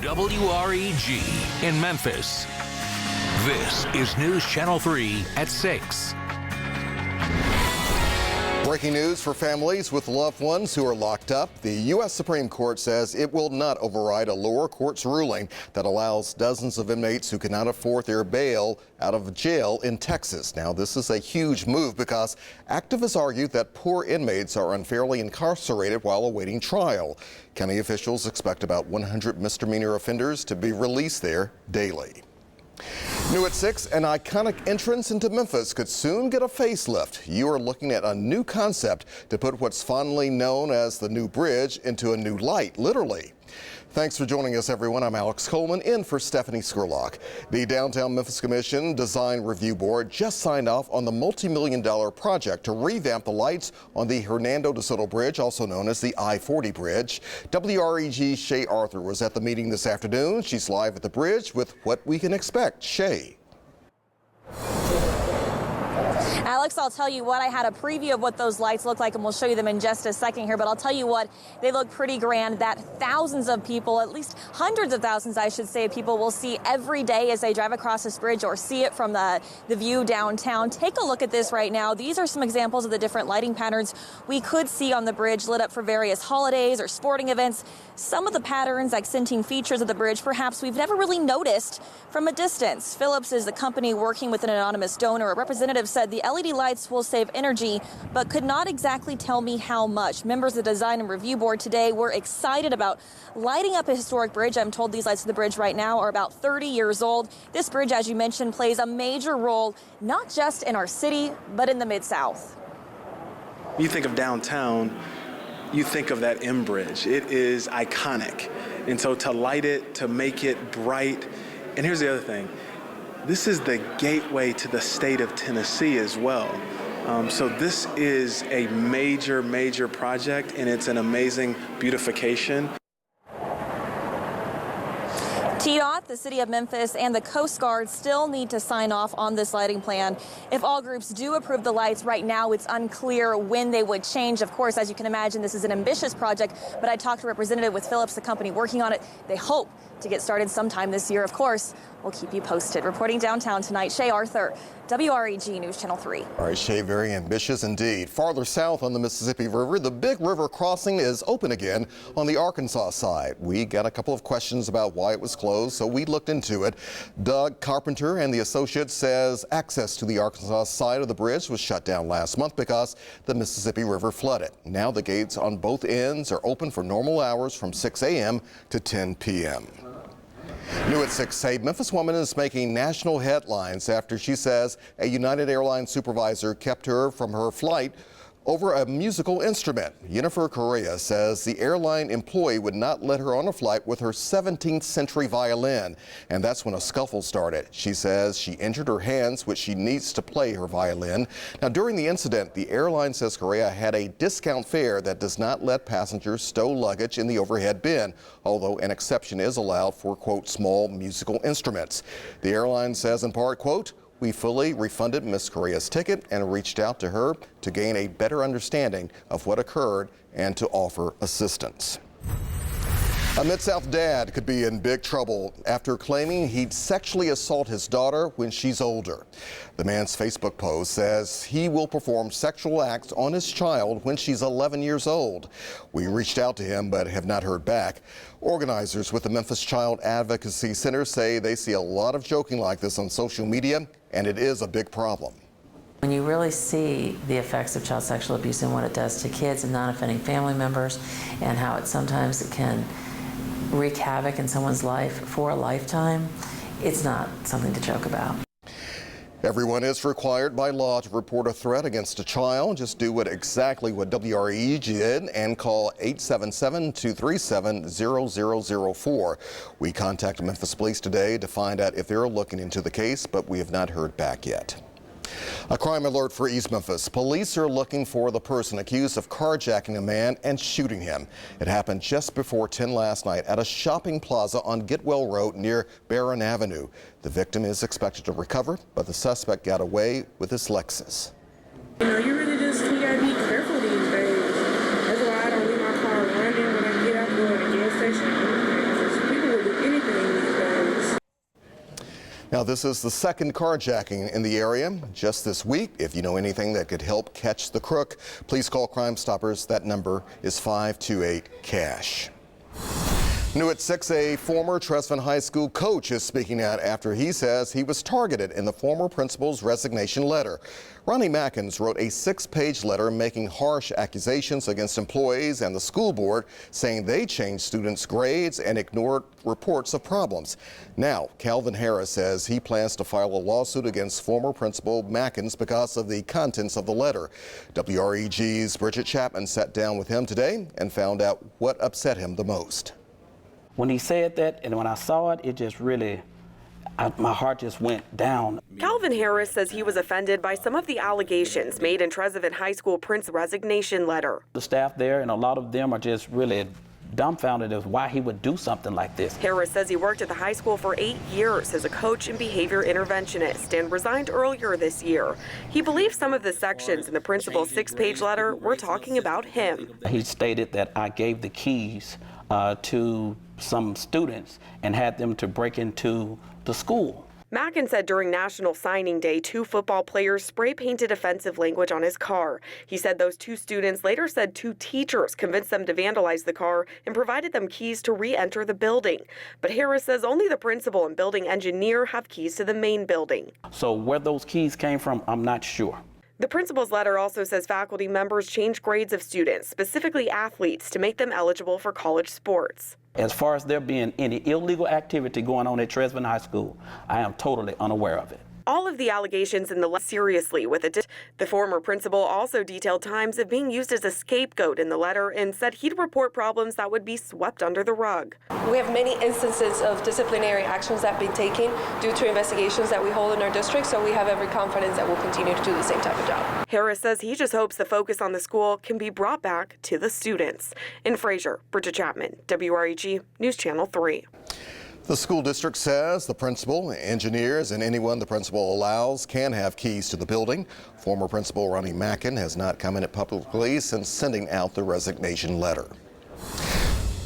WREG in Memphis. This is News Channel 3 at 6. Breaking news for families with loved ones who are locked up. The U.S. Supreme Court says it will not override a lower court's ruling that allows dozens of inmates who cannot afford their bail out of jail in Texas. Now, this is a huge move because activists argue that poor inmates are unfairly incarcerated while awaiting trial. County officials expect about 100 misdemeanor offenders to be released there daily. New at 6, an iconic entrance into Memphis could soon get a facelift. You are looking at a new concept to put what's fondly known as the new bridge into a new light, literally. Thanks for joining us, everyone. I'm Alex Coleman, in for Stephanie Skurlock. The Downtown Memphis Commission Design Review Board just signed off on the multi-million-dollar project to revamp the lights on the Hernando de Soto Bridge, also known as the I-40 Bridge. WREG's Shay Arthur was at the meeting this afternoon. She's live at the bridge with what we can expect. Shay. Alex, I'll tell you what, I had a preview of what those lights look like, and we'll show you them in just a second here, but I'll tell you what, they look pretty grand that thousands of people, at least hundreds of thousands, I should say, people will see every day as they drive across this bridge or see it from the view downtown. Take a look at this right now. These are some examples of the different lighting patterns we could see on the bridge lit up for various holidays or sporting events. Some of the patterns, accenting features of the bridge, perhaps we've never really noticed from a distance. Phillips is the company working with an anonymous donor. A representative said the LED lights will save energy, but could not exactly tell me how much. Members of the Design and Review Board today were excited about lighting up a historic bridge. I'm told these lights of the bridge right now are about 30 years old. This bridge, as you mentioned, plays a major role, not just in our city, but in the Mid-South. You think of downtown, you think of that M Bridge. It is iconic. And so to light it, to make it bright, and here's the other thing. This is the gateway to the state of Tennessee as well. So this is a major, major project, and it's an amazing beautification. TDOT, the City of Memphis, and the Coast Guard still need to sign off on this lighting plan. If all groups do approve the lights, right now it's unclear when they would change. Of course, as you can imagine, this is an ambitious project, but I talked to a representative with Phillips, the company working on it. They hope to get started sometime this year. Of course, we'll keep you posted. Reporting downtown tonight, Shay Arthur, WREG News Channel 3. All right, Shay, very ambitious indeed. Farther south on the Mississippi River, the Big River crossing is open again on the Arkansas side. We got a couple of questions about why it was closed, so we looked into it. Doug Carpenter and the Associates says access to the Arkansas side of the bridge was shut down last month because the Mississippi River flooded. Now the gates on both ends are open for normal hours from 6 a.m. to 10 p.m. New at 6, a Memphis woman is making national headlines after she says a United Airlines supervisor kept her from her flight over a musical instrument. Jennifer Correa says the airline employee would not let her on a flight with her 17th century violin, and that's when a scuffle started. She says she injured her hands, which she needs to play her violin. Now, during the incident, the airline says Correa had a discount fare that does not let passengers stow luggage in the overhead bin, although an exception is allowed for, quote, small musical instruments. The airline says in part, quote, "We fully refunded Ms. Correa's ticket and reached out to her to gain a better understanding of what occurred and to offer assistance." A Mid-South dad could be in big trouble after claiming he'd sexually assault his daughter when she's older. The man's Facebook post says he will perform sexual acts on his child when she's 11 years old. We reached out to him but have not heard back. Organizers with the Memphis Child Advocacy Center say they see a lot of joking like this on social media, and it is a big problem. When you really see the effects of child sexual abuse and what it does to kids and non-offending family members, and how it can wreak havoc in someone's life for a lifetime, it's not something to joke about. Everyone is required by law to report a threat against a child. Just do exactly what WREG did and call 877-237-0004. We contacted Memphis Police today to find out if they're looking into the case, but we have not heard back yet. A crime alert for East Memphis. Police are looking for the person accused of carjacking a man and shooting him. It happened just before 10 last night at a shopping plaza on Getwell Road near Barron Avenue. The victim is expected to recover, but the suspect got away with his Lexus. You know, you gotta be careful these days. That's why I don't leave my car running when I get out of the gas station. People will do anything Now, this is the second carjacking in the area just this week. If you know anything that could help catch the crook, please call Crime Stoppers. That number is 528-CASH. New at 6, a former Tresvant High School coach is speaking out after he says he was targeted in the former principal's resignation letter. Ronnie Mackins wrote a 6-page letter making harsh accusations against employees and the school board, saying they changed students' grades and ignored reports of problems. Now, Calvin Harris says he plans to file a lawsuit against former principal Mackins because of the contents of the letter. WREG's Bridget Chapman sat down with him today and found out what upset him the most. When he said that and when I saw it, it just really, my heart just went down. Calvin Harris says he was offended by some of the allegations made in Tresvant High School principal's resignation letter. The staff there and a lot of them are just really dumbfounded as why he would do something like this. Harris says he worked at the high school for 8 years as a coach and behavior interventionist and resigned earlier this year. He believes some of the sections in the principal's 6-page letter were talking about him. He stated that I gave the keys to some students and had them to break into the school. Mackin said during National Signing Day, 2 football players spray-painted offensive language on his car. He said those 2 students later said 2 teachers convinced them to vandalize the car and provided them keys to re-enter the building. But Harris says only the principal and building engineer have keys to the main building. So where those keys came from, I'm not sure. The principal's letter also says faculty members changed grades of students, specifically athletes, to make them eligible for college sports. As far as there being any illegal activity going on at Tresvant High School, I am totally unaware of it. All of the allegations in the letter seriously with it. The former principal also detailed times of being used as a scapegoat in the letter and said he'd report problems that would be swept under the rug. We have many instances of disciplinary actions that have been taken due to investigations that we hold in our district, so we have every confidence that we'll continue to do the same type of job. Harris says he just hopes the focus on the school can be brought back to the students. In Fraser, Bridget Chapman, WREG News Channel 3. The school district says the principal, engineers, and anyone the principal allows can have keys to the building. Former principal Ronnie Mackin has not commented publicly since sending out the resignation letter.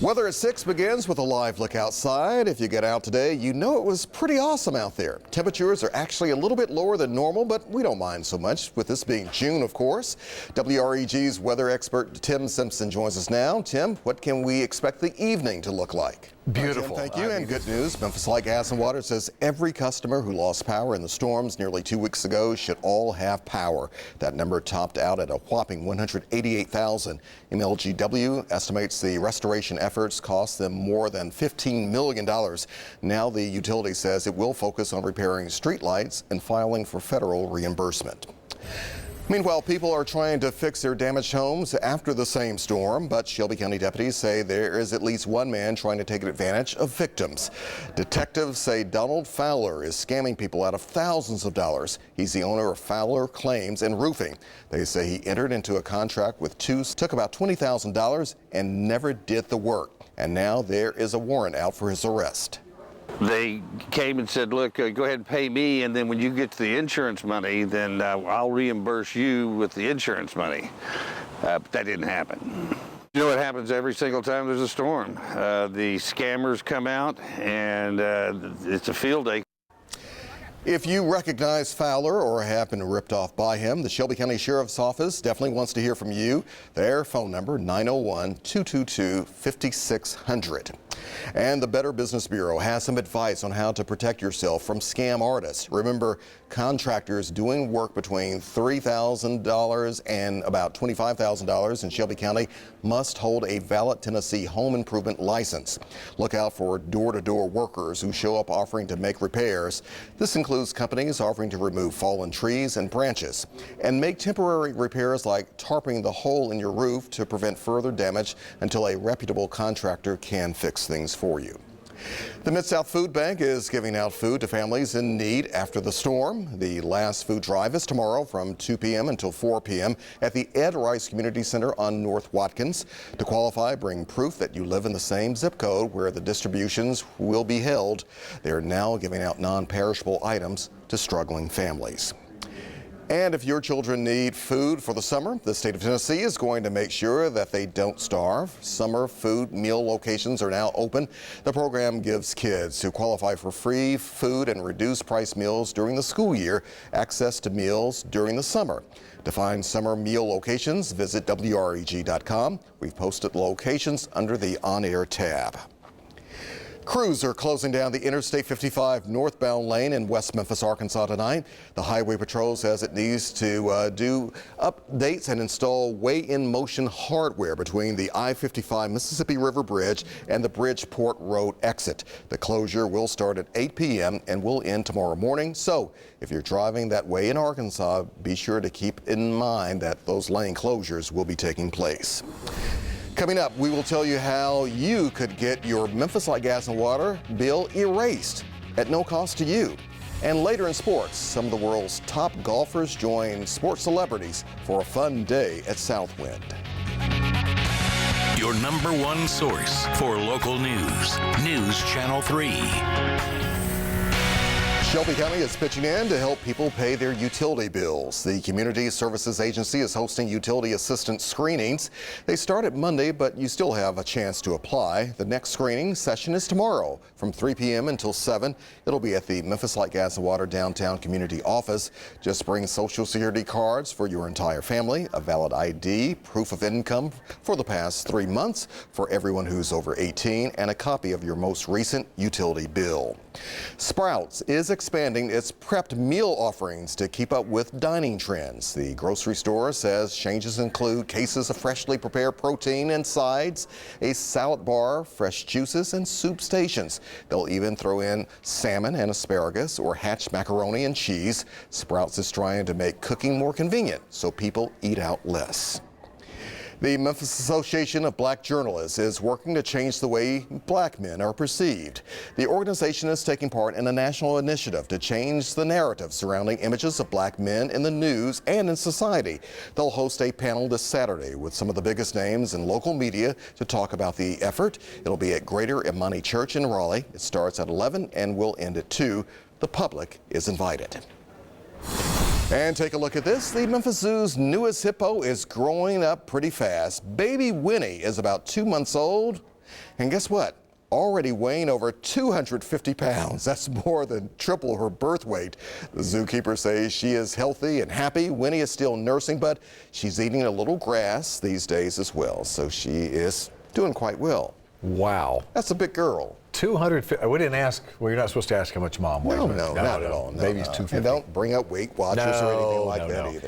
Weather at 6 begins with a live look outside. If you get out today, you know it was pretty awesome out there. Temperatures are actually a little bit lower than normal, but we don't mind so much, with this being June, of course. WREG's weather expert Tim Simpson joins us now. Tim, what can we expect the evening to look like? Beautiful. Thank you. And good news, Memphis Light Gas and Water says every customer who lost power in the storms nearly 2 weeks ago should all have power. That number topped out at a whopping 188,000. MLGW estimates the restoration efforts cost them more than $15 million. Now the utility says it will focus on repairing streetlights and filing for federal reimbursement. Meanwhile, people are trying to fix their damaged homes after the same storm, but Shelby County deputies say there is at least one man trying to take advantage of victims. Detectives say Donald Fowler is scamming people out of thousands of dollars. He's the owner of Fowler Claims and Roofing. They say he entered into a contract with 2, took about $20,000 and never did the work. And now there is a warrant out for his arrest. They came and said, look, go ahead and pay me, and then when you get to the insurance money, then I'll reimburse you with the insurance money. But that didn't happen. You know what happens every single time there's a storm? The scammers come out, and it's a field day. If you recognize Fowler or have been ripped off by him, the Shelby County Sheriff's Office definitely wants to hear from you. Their phone number, 901-222-5600. And the Better Business Bureau has some advice on how to protect yourself from scam artists. Remember, contractors doing work between $3,000 and about $25,000 in Shelby County must hold a valid Tennessee home improvement license. Look out for door-to-door workers who show up offering to make repairs. This includes companies offering to remove fallen trees and branches and make temporary repairs like tarping the hole in your roof to prevent further damage until a reputable contractor can fix things for you. The Mid-South Food Bank is giving out food to families in need after the storm. The last food drive is tomorrow from 2 p.m. until 4 p.m. at the Ed Rice Community Center on North Watkins. To qualify, bring proof that you live in the same zip code where the distributions will be held. They are now giving out non-perishable items to struggling families. And if your children need food for the summer, the state of Tennessee is going to make sure that they don't starve. Summer food meal locations are now open. The program gives kids who qualify for free food and reduced price meals during the school year access to meals during the summer. To find summer meal locations, visit WREG.com. We've posted locations under the On-Air tab. Crews are closing down the Interstate 55 northbound lane in West Memphis, Arkansas tonight. The Highway Patrol says it needs to do updates and install weigh-in-motion hardware between the I-55 Mississippi River Bridge and the Bridgeport Road exit. The closure will start at 8 p.m. and will end tomorrow morning. So if you're driving that way in Arkansas, be sure to keep in mind that those lane closures will be taking place. Coming up, we will tell you how you could get your Memphis Light Gas and Water bill erased at no cost to you. And later in sports, some of the world's top golfers join sports celebrities for a fun day at Southwind. Your number one source for local news. News Channel 3. Shelby County is pitching in to help people pay their utility bills. The Community Services Agency is hosting utility assistance screenings. They start at Monday, but you still have a chance to apply. The next screening session is tomorrow from 3 p.m. until 7. It'll be at the Memphis Light Gas and Water downtown community office. Just bring Social Security cards for your entire family, a valid ID, proof of income for the past 3 months for everyone who's over 18, and a copy of your most recent utility bill. Sprouts is expanding its prepped meal offerings to keep up with dining trends. The grocery store says changes include cases of freshly prepared protein and sides, a salad bar, fresh juices, and soup stations. They'll even throw in salmon and asparagus or hatch macaroni and cheese. Sprouts is trying to make cooking more convenient so people eat out less. The Memphis Association of Black Journalists is working to change the way black men are perceived. The organization is taking part in a national initiative to change the narrative surrounding images of black men in the news and in society. They'll host a panel this Saturday with some of the biggest names in local media to talk about the effort. It'll be at Greater Imani Church in Raleigh. It starts at 11 and will end at 2. The public is invited. And take a look at this. The Memphis Zoo's newest hippo is growing up pretty fast. Baby Winnie is about 2 months old. And guess what? Already weighing over 250 pounds. That's more than triple her birth weight. The zookeeper says she is healthy and happy. Winnie is still nursing, but she's eating a little grass these days as well. So she is doing quite well. Wow. That's a big girl. 250. We didn't ask. Well, you're not supposed to ask how much mom weighs. No, not at all. No, Baby's no. 250. And don't bring up Weight Watchers or anything like that either.